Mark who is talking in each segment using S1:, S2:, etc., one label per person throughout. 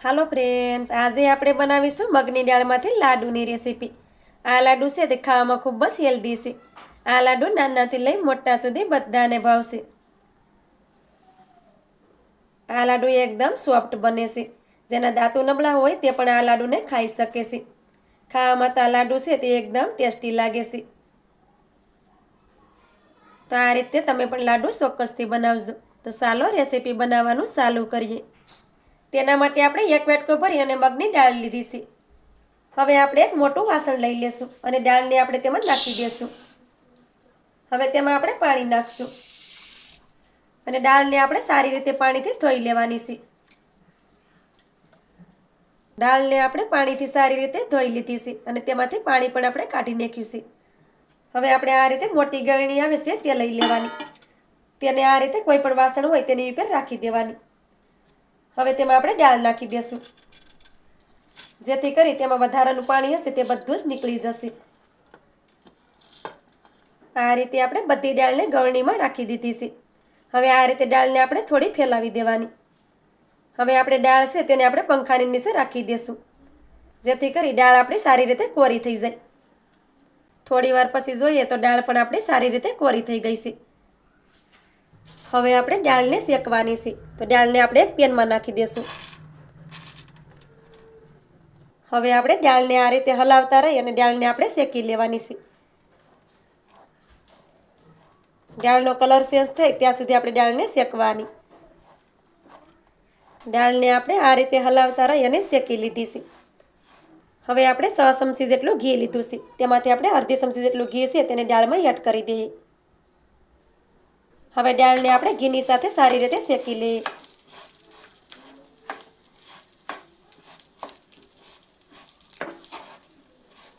S1: હાલો friends, આજે આપણે બનાવીશું મગની દાળમાંથી લાડુની રેસીપી। આ લાડુ છે તે ખાવામાં ખૂબ જ હેલ્ધી છે। આ લાડુ નાનાથી લઈ મોટા સુધી બધાને ભાવશે। આ લાડુ એકદમ સોફ્ટ બને છે। જેના દાંતો નબળા હોય તે પણ આ લાડુને ખાઈ શકે છે। ખાવામાં તો આ લાડુ છે તે એકદમ ટેસ્ટી લાગે છે। તો આ રીતે તમે પણ લાડુ ચોક્કસથી બનાવજો। તો ચાલો રેસીપી બનાવવાનું ચાલુ કરીએ। તેના માટે આપણે એક વાટકો ભરી અને મગની દાળ લીધી છે। હવે આપણે એક મોટું વાસણ લઈ લેશું અને દાળને આપણે તેમાં નાખી દઈશું। હવે તેમાં આપણે પાણી નાખશું અને દાળને આપણે સારી રીતે પાણીથી ધોઈ લેવાની છે। દાળને આપણે પાણીથી સારી રીતે ધોઈ લીધી છે અને તેમાંથી પાણી પણ આપણે કાઢી નાખ્યું છે। હવે આપણે આ રીતે મોટી ગળણી આવે છે તે લઈ લેવાની। તેને આ રીતે કોઈ પણ વાસણ હોય તેની ઉપર રાખી દેવાની। હવે તેમાં આપણે દાળ નાખી દઈશું, જેથી કરી તેમાં વધારાનું પાણી હશે તે બધું જ નીકળી જશે। આ રીતે આપણે બધી દાળને ગળણીમાં રાખી દીધી છે। હવે આ રીતે દાળને આપણે થોડી ફેલાવી દેવાની। હવે આપણે દાળ છે તેને આપણે પંખાની નીચે રાખી દઈશું, જેથી કરી દાળ આપણી સારી રીતે કોરી થઈ જાય। થોડી વાર પછી જોઈએ તો દાળ પણ આપણી સારી રીતે કોરી થઈ ગઈ છે। હવે આપણે દાળને શેકવાની છે, તો દાળને આપણે એક પેનમાં નાખી દઈશું। હવે આપણે દાળને આ રીતે હલાવતા રહી અને દાળને આપણે શેકી લેવાની છે। દાળનો કલર ચેન્જ થાય ત્યાં સુધી આપણે દાળને શેકવાની। દાળને આપણે આ રીતે હલાવતા રહી અને શેકી લીધી છે। હવે આપણે 6 ચમચી જેટલું ઘી લીધું છે, તેમાંથી આપણે અડધી ચમચી જેટલું ઘી છે તેને દાળમાં એડ કરી દઈએ। હવે દાળને આપણે ઘીની સાથે સારી રીતે શેકી લઈએ।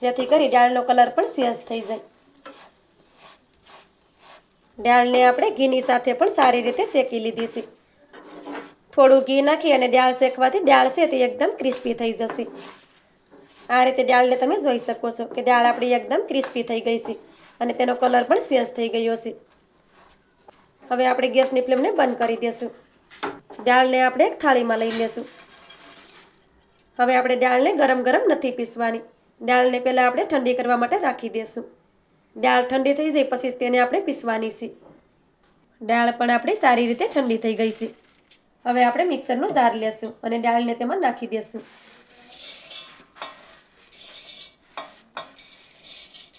S1: જેથી કરી દાળનો કલર પણ ચેન્જ થઈ જાય। દાળને આપણે ઘીની સાથે પણ સારી રીતે શેકી લીધી છે। થોડું ઘી નાખી અને દાળ શેકવાથી દાળ છે તે એકદમ ક્રિસ્પી થઈ જશે। આ રીતે દાળને તમે જોઈ શકો છો કે દાળ આપણી એકદમ ક્રિસ્પી થઈ ગઈ છે અને તેનો કલર પણ ચેન્જ થઈ ગયો છે। હવે આપણે ગેસની ફ્લેમને બંધ કરી દઈશું। દાળને આપણે એક થાળીમાં લઈ લેશું। હવે આપણે દાળને ગરમ ગરમ નથી પીસવાની। દાળને પહેલાં આપણે ઠંડી કરવા માટે રાખી દઈશું। દાળ ઠંડી થઈ જાય પછી તેને આપણે પીસવાની છે। દાળ પણ આપણી સારી રીતે ઠંડી થઈ ગઈ છે। હવે આપણે મિક્સરનું જાર લેશું અને દાળને તેમાં નાખી દઈશું।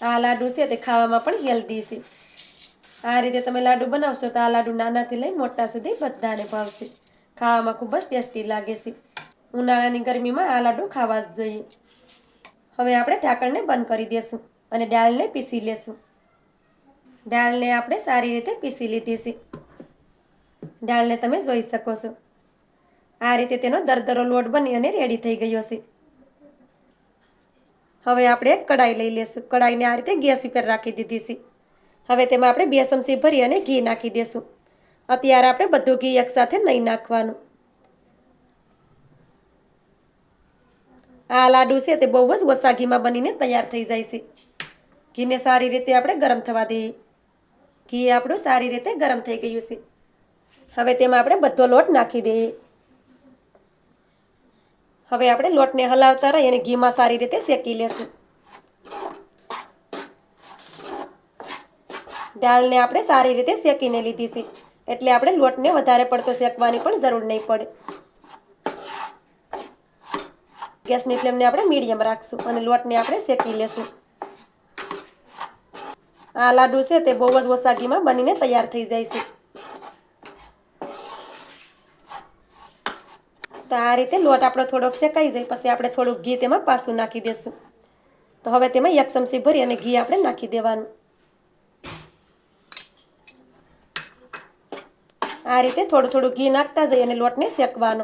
S1: આ લાડુ છે તે ખાવામાં પણ હેલ્ધી છે। આ રીતે તમે લાડુ બનાવશો તો આ લાડુ નાનાથી લઈ મોટા સુધી બધાને ભાવશે। ખાવામાં ખૂબ જ ટેસ્ટી લાગે છે। ઉનાળાની ગરમીમાં આ લાડુ ખાવા જ જોઈએ। હવે આપણે ઢાંકણને બંધ કરી દઈશું અને દાળને પીસી લેશું। દાળને આપણે સારી રીતે પીસી લીધી છે। દાળને તમે જોઈ શકો છો આ રીતે તેનો દરદરો લોટ બની અને રેડી થઈ ગયો છે। હવે આપણે એક કડાઈ લઈ લેશું। કડાઈને આ રીતે ગેસ ઉપર રાખી દીધી છે। હવે તેમાં આપણે 2 ચમચી ભરી અને ઘી નાખી દઈશું। અત્યારે આપણે બધું ઘી એકસાથે નહીં નાખવાનું। આ લાડુ છે તે બહુ જ ઓછા ઘીમાં બનીને તૈયાર થઈ જાય છે। ઘીને સારી રીતે આપણે ગરમ થવા દઈએ। ઘી આપણું સારી રીતે ગરમ થઈ ગયું છે। હવે તેમાં આપણે બધો લોટ નાખી દઈએ। હવે આપણે લોટને હલાવતા રહી અને ઘીમાં સારી રીતે શેકી લેશું। દાળને આપણે સારી રીતે શેકીને લીધી છે, એટલે આપણે લોટને વધારે પડતો શેકવાની પણ જરૂર નહીં પડે। ગેસની ફ્લેમને આપણે મીડિયમ રાખશું અને લોટને આપણે શેકી લેશું। આ લાડુ છે તે બહુ જ ઓછા ઘીમાં બનીને તૈયાર થઈ જાય છે। તો આ રીતે લોટ આપણો થોડોક શેકાઈ જાય પછી આપણે થોડુંક ઘી તેમાં પાછું નાખી દઈશું। તો હવે તેમાં 1 ચમચી ભરી અને ઘી આપણે નાખી દેવાનું। આ રીતે થોડું થોડું ઘી નાખતા જઈએ અને લોટને શેકવાનો।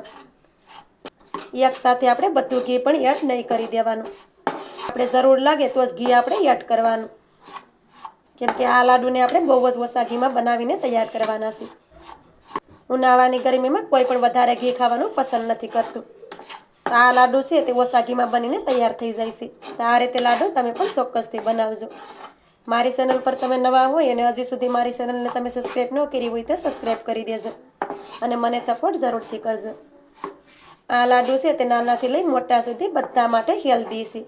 S1: એક સાથે આપણે બધું ઘી પણ એડ નહીં કરી દેવાનું। આપણે જરૂર લાગે તો જ ઘી આપણે એડ કરવાનું, કેમ કે આ લાડુને આપણે બહુ જ ઓછા ઘીમાં બનાવીને તૈયાર કરવાના છે। ઉનાળાની ગરમીમાં કોઈ પણ વધારે ઘી ખાવાનું પસંદ નથી કરતું। તો આ લાડુ છે તે ઓછા ઘીમાં બનીને તૈયાર થઈ જાય છે। તો આ રીતે લાડુ તમે પણ ચોક્કસથી બનાવજો। મારી ચેનલ પર તમે નવા હોય અને હજી સુધી મારી ચેનલને તમે સબસ્ક્રાઈબ ન કરી હોય તો સબસ્ક્રાઈબ કરી દેજો અને મને સપોર્ટ જરૂરથી કરજો। આ લાડુ છે તે નાનાથી લઈ મોટા સુધી બધા માટે હેલ્ધી છે.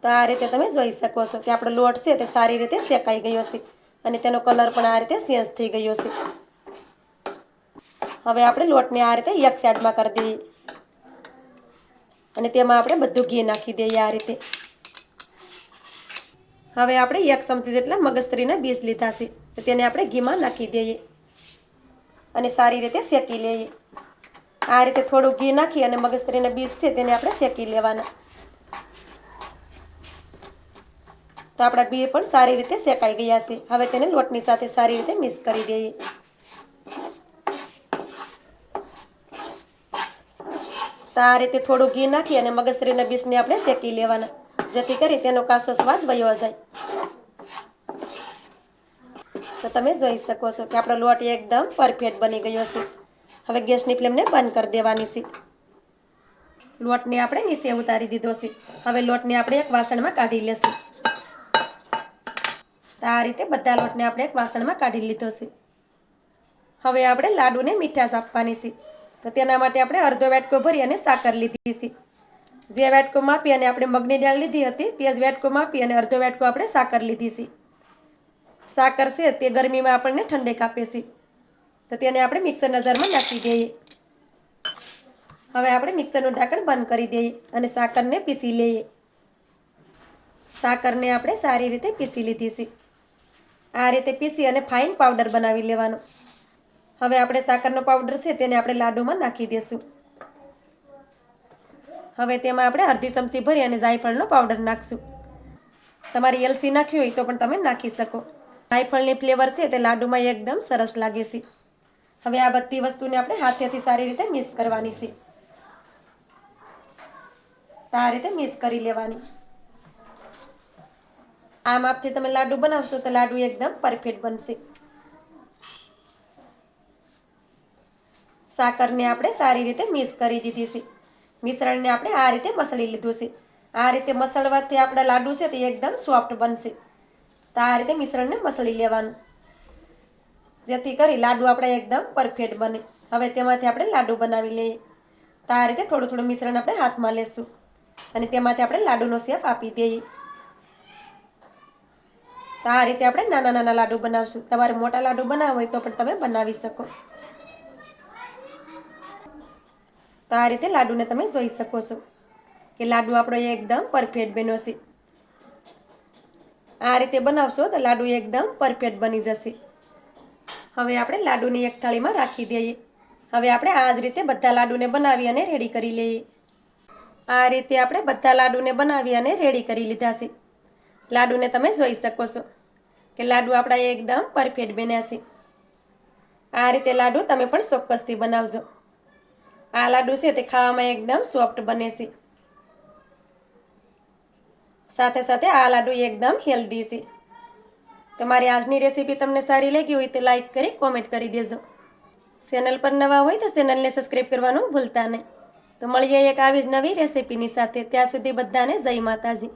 S1: તો આ રીતે તમે જોઈ શકો છો કે આપણો લોટ છે તે સારી રીતે શેકાઈ ગયો છે અને તેનો કલર પણ આ રીતે ચેન્જ થઈ ગયો છે. હવે આપણે લોટને આ રીતે એક સાઈડમાં કરી દઈએ અને તેમાં આપણે બધું ઘી નાખી દઈએ આ રીતે. હવે આપણે 1 ચમચી જેટલા મગજતરીના બીજ લીધા છે તો તેને આપણે ઘીમાં નાખી દઈએ અને સારી રીતે શેકી લઈએ. આ રીતે થોડું ઘી નાખી અને મગજતરીના બીજ છે તેને આપણે શેકી લેવાના. તો આપણા બી પણ સારી રીતે શેકાઈ ગયા છે. હવે તેને લોટની સાથે સારી રીતે મિક્સ કરી દઈએ. તો આ રીતે થોડું ઘી નાખી અને મગજતરીના બીજને આપણે શેકી લેવાના જેથી કરી તેનો કાચો સ્વાદ વયો જાય. તો તમે જોઈ શકો છો કે આપણો લોટ એકદમ પરફેક્ટ બની ગયો છે. હવે ગેસની ફ્લેમને બંધ કરી દેવાની છે. લોટને આપણે નીચે ઉતારી દીધો છે. હવે લોટને આપણે એક વાસણમાં કાઢી લેશું. તો આ રીતે બધા લોટને આપણે એક વાસણમાં કાઢી લીધો છે. હવે આપણે લાડુને મીઠાશ આપવાની છે. તો તેના માટે આપણે અડધો વાટકો ભરી અને સાકર લીધી છે. જે વાટકો માપી અને આપણે મગની દાળ લીધી હતી તે જ વાટકો માપી અને અડધો વાટકો આપણે સાકર લીધી છે. સાકર છે તે ગરમીમાં આપણને ઠંડક આપે છે. તો તેને આપણે મિક્સરના જારમાં નાખી દઈએ. હવે આપણે મિક્સરનું ઢાંકણ બંધ કરી દઈએ અને સાકરને પીસી લઈએ. સાકરને આપણે સારી રીતે પીસી લીધી છે. આ રીતે પીસી અને ફાઇન પાવડર બનાવી લેવાનો. હવે આપણે સાકરનો પાવડર છે તેને આપણે લાડુમાં નાખી દઈશું. હવે તેમાં આપણે અડધી ચમચી ભરી અને જાયફળનો પાવડર નાખશું. તમારે એલચી નાખવી હોય તો પણ તમે નાખી શકો. જાયફળની ફ્લેવર છે તે લાડુમાં એકદમ સરસ લાગે છે. હવે આ બધી વસ્તુને આપણે હાથેથી સારી રીતે મિક્સ કરવાની છે. તો આ રીતે મિક્સ કરી લેવાની. આ માપથી તમે લાડુ બનાવશો તો લાડુ એકદમ પરફેક્ટ બનશે. સાકરને આપણે સારી રીતે મિક્સ કરી દીધી છે. મિશ્રણને આપણે આ રીતે મસળી લીધું છે. આ રીતે મસળવાથી આપણા લાડુ છે તે એકદમ સોફ્ટ બનશે. તો આ રીતે મિશ્રણને મસળી લેવાનું જેથી કરી લાડુ આપણે એકદમ પરફેક્ટ બને. હવે તેમાંથી આપણે લાડુ બનાવી લઈએ. તો આ રીતે થોડું થોડું મિશ્રણ આપણે હાથમાં લેશું અને તેમાંથી આપણે લાડુનો શેપ આપી દઈએ. તો આ રીતે આપણે નાના નાના લાડુ બનાવશું. તમારે મોટા લાડુ બનાવવા હોય તો પણ તમે બનાવી શકો. તો આ રીતે લાડુને તમે જોઈ શકો છો કે લાડુ આપણો એકદમ પરફેક્ટ બન્યો છે. આ રીતે બનાવશો તો લાડુ એકદમ પરફેક્ટ બની જશે. હવે આપણે લાડુની એક થાળીમાં રાખી દઈએ. હવે આપણે આ જ રીતે બધા લાડુને બનાવી અને રેડી કરી લઈએ. આ રીતે આપણે બધા લાડુને બનાવી અને રેડી કરી લીધા છે. લાડુને તમે જોઈ શકો છો કે લાડુ આપણા એકદમ પરફેક્ટ બન્યા છે. આ રીતે લાડુ તમે પણ ચોક્કસથી બનાવજો. આ લાડુ છે તે ખાવામાં એકદમ સોફ્ટ બને છે. સાથે સાથે આ લાડુ એકદમ હેલ્ધી છે. તમારી આજની રેસીપી તમને સારી લાગી હોય તો લાઈક કરી કોમેન્ટ કરી દેજો. ચેનલ પર નવા હોય તો ચેનલને સબસ્ક્રાઈબ કરવાનું ભૂલતા નહીં. તો મળીએ એક આવી જ નવી રેસીપીની સાથે. ત્યાં સુધી બધાને જય માતાજી.